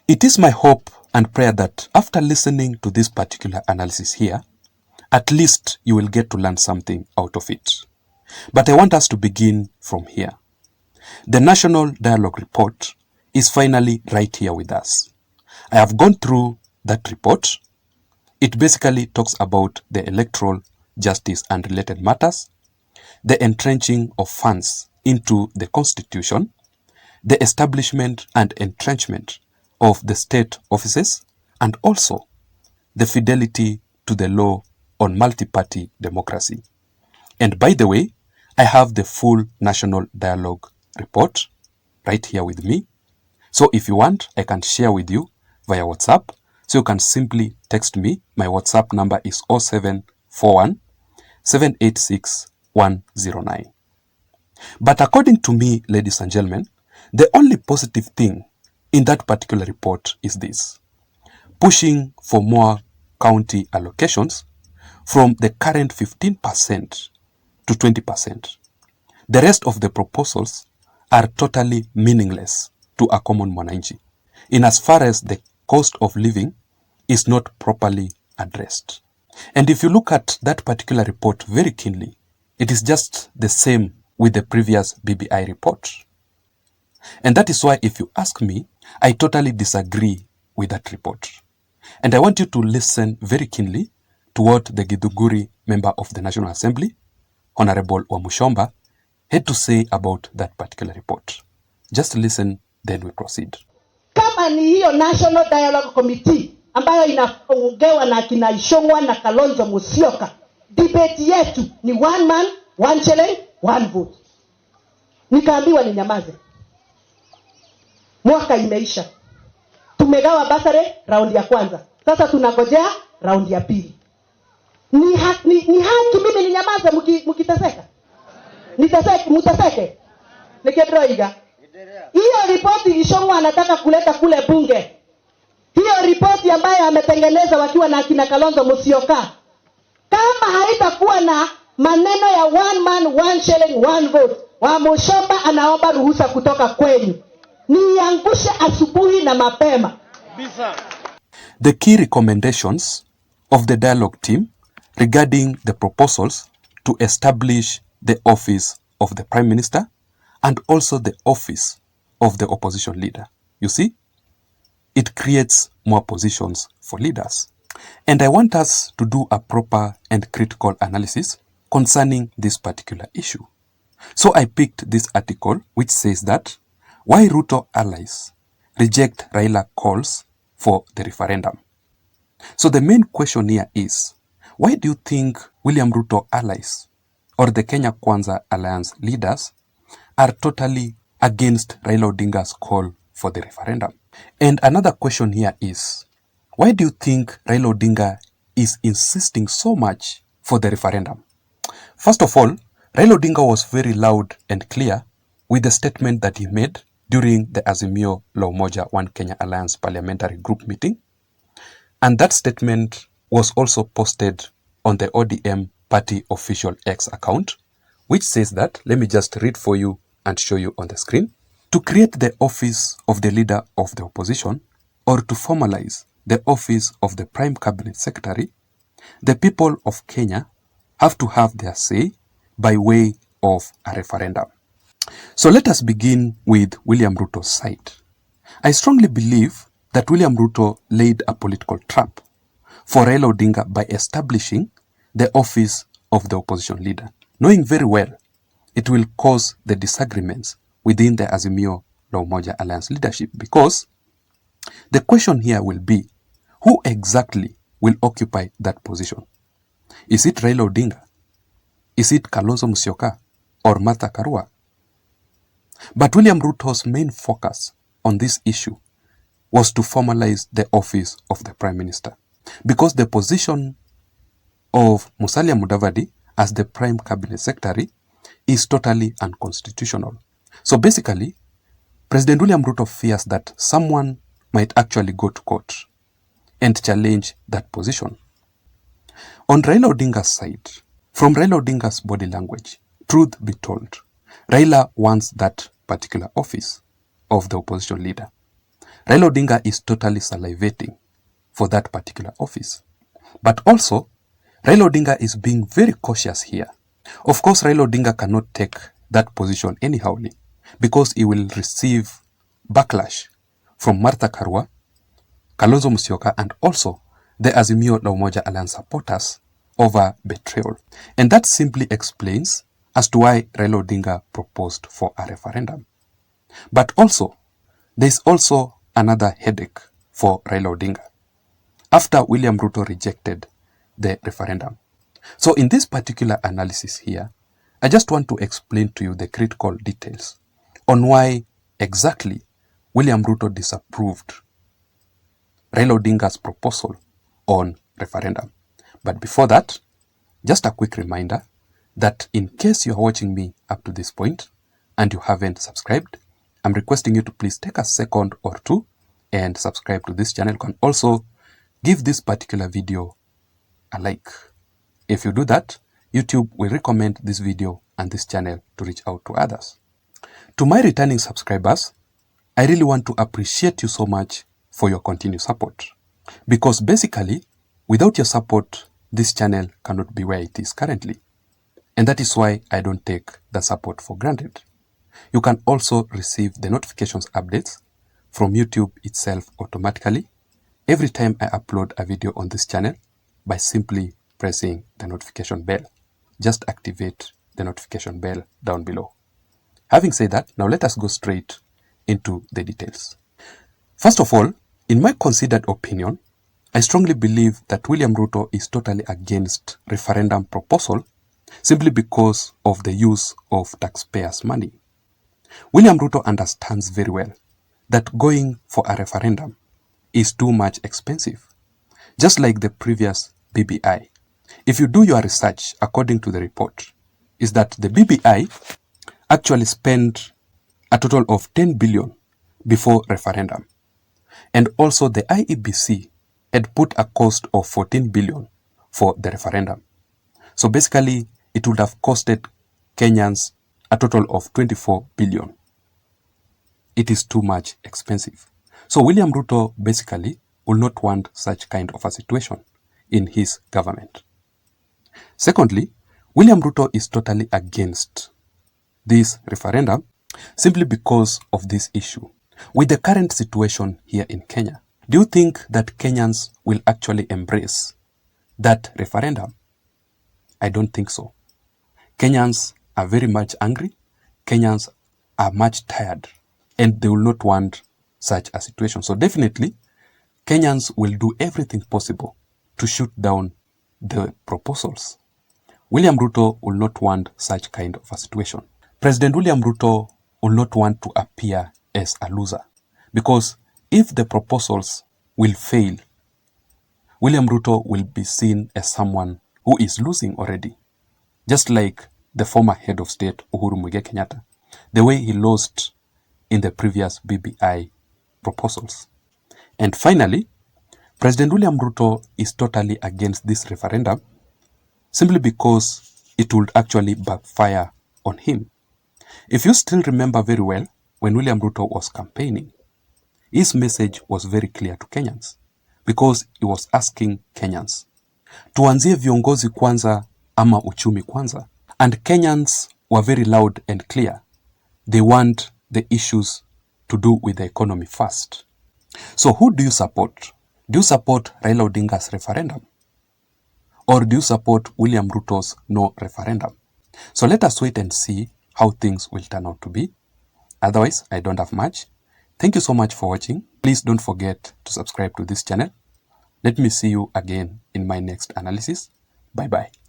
It is my hope and prayer that after listening to this particular analysis here, at least you will get to learn something out of it. But I want us to begin from here. The National Dialogue Report is finally right here with us. I have gone through that report. It basically talks about the electoral justice and related matters, the entrenching of funds into the constitution, the establishment and entrenchment of the state offices, and also the fidelity to the law on multi-party democracy. And by the way, I have the full National Dialogue report right here with me. So if you want, I can share with you via WhatsApp. So you can simply text me. My WhatsApp number is 0741 786 109. But according to me, ladies and gentlemen, the only positive thing in that particular report is this: pushing for more county allocations from the current 15% to 20%. The rest of the proposals are totally meaningless to a common mwananchi, in as far as the cost of living is not properly addressed. And if you look at that particular report very keenly, it is just the same with the previous BBI report. And that is why, if you ask me, I totally disagree with that report. And I want you to listen very keenly to what the Githunguri member of the National Assembly, Honorable Wamushomba, had to say about that particular report. Just listen, then we proceed. Kama ni hiyo National Dialogue Committee ambayo inaongewa na kina Ishongwa na Kalonzo Musyoka, debate yetu ni one man, one shilling, one vote. Nikaambiwa ninyamaze. Mwaka imeisha. Tumegawa basare raundi ya kwanza. Sasa tunangojea raundi ya pili. Ni haki mimi ninyamaze mkiteseka? Muteseke? Nikedroiga. Hiyo ripoti Ishongwa anataka kuleta kule bunge. Hiyo ripoti ambayo ametengeneza wakiwa na akina Kalonzo Musyoka, kama haitakuwa na maneno ya one man, one shilling, one vote, Wamushomba anaomba ruhusa kutoka kwenu niangushe asubuhi na mapema. The key recommendations of the dialogue team regarding the proposals to establish the office of the Prime Minister and also the office of the opposition leader. You see, it creates more positions for leaders. And I want us to do a proper and critical analysis concerning this particular issue. So I picked this article which says that why Ruto allies reject Raila calls for the referendum. So the main question here is, why do you think William Ruto allies or the Kenya Kwanza Alliance leaders are totally against Raila Odinga's call for the referendum? And another question here is, why do you think Raila Odinga is insisting so much for the referendum? First of all, Raila Odinga was very loud and clear with the statement that he made during the Azimio La Umoja One Kenya Alliance Parliamentary Group meeting. And that statement was also posted on the ODM party official X account, which says that, let me just read for you and show you on the screen. To create the office of the leader of the opposition or to formalize the office of the Prime Cabinet Secretary, the people of Kenya have to have their say by way of a referendum. So let us begin with William Ruto's side. I strongly believe that William Ruto laid a political trap for Raila Odinga by establishing the office of the opposition leader, knowing very well it will cause the disagreements within the Azimio La Umoja Alliance leadership, because the question here will be, who exactly will occupy that position? Is it Raila Odinga? Is it Kalonzo Musyoka or Martha Karua? But William Ruto's main focus on this issue was to formalize the office of the Prime Minister, because the position of Musalia Mudavadi as the Prime Cabinet Secretary is totally unconstitutional. So basically, President William Ruto fears that someone might actually go to court and challenge that position. On Raila Odinga's side, from Raila Odinga's body language, truth be told, Raila wants that particular office of the opposition leader. Raila Odinga is totally salivating for that particular office. But also, Raila Odinga is being very cautious here. Of course, Raila Odinga cannot take that position anyhowly because he will receive backlash from Martha Karua, Kalonzo Musyoka, and also the Azimio la Umoja Alliance supporters over betrayal. And that simply explains as to why Raila Odinga proposed for a referendum. But also, there is also another headache for Raila Odinga after William Ruto rejected the referendum. So in this particular analysis here, I just want to explain to you the critical details on why exactly William Ruto disapproved Raila Odinga's proposal on referendum. But before that, just a quick reminder that in case you are watching me up to this point and you haven't subscribed, I'm requesting you to please take a second or two and subscribe to this channel. You can also give this particular video a like. If you do that, YouTube will recommend this video and this channel to reach out to others. To my returning subscribers, I really want to appreciate you so much for your continued support. Because basically, without your support, this channel cannot be where it is currently. And that is why I don't take the support for granted. You can also receive the notifications updates from YouTube itself automatically every time I upload a video on this channel by simply pressing the notification bell. Just activate the notification bell down below. Having said that, now let us go straight into the details. First of all, in my considered opinion, I strongly believe that William Ruto is totally against referendum proposal simply because of the use of taxpayers' money. William Ruto understands very well that going for a referendum is too much expensive. Just like the previous BBI. If you do your research according to the report, is that the BBI actually spent a total of 10 billion before referendum. And also the IEBC had put a cost of 14 billion for the referendum. So basically, it would have costed Kenyans a total of 24 billion. It is too much expensive. So William Ruto basically will not want such kind of a situation in his government. Secondly, William Ruto is totally against this referendum simply because of this issue. With the current situation here in Kenya, do you think that Kenyans will actually embrace that referendum? I don't think so. Kenyans are very much angry. Kenyans are much tired and they will not want such a situation. So definitely, Kenyans will do everything possible to shoot down the proposals. William Ruto will not want such kind of a situation. President William Ruto will not want to appear as a loser because if the proposals will fail, William Ruto will be seen as someone who is losing already. Just like the former head of state, Uhuru Muigai Kenyatta, the way he lost in the previous BBI proposals. And finally, President William Ruto is totally against this referendum simply because it would actually backfire on him. If you still remember very well, when William Ruto was campaigning, his message was very clear to Kenyans because he was asking Kenyans, tuanzie viongozi kwanza ama uchumi kwanza. And Kenyans were very loud and clear. They want the issues to do with the economy first. So who do you support? Do you support Raila Odinga's referendum? Or do you support William Ruto's no referendum? So let us wait and see how things will turn out to be. Otherwise, I don't have much. Thank you so much for watching. Please don't forget to subscribe to this channel. Let me see you again in my next analysis. Bye-bye.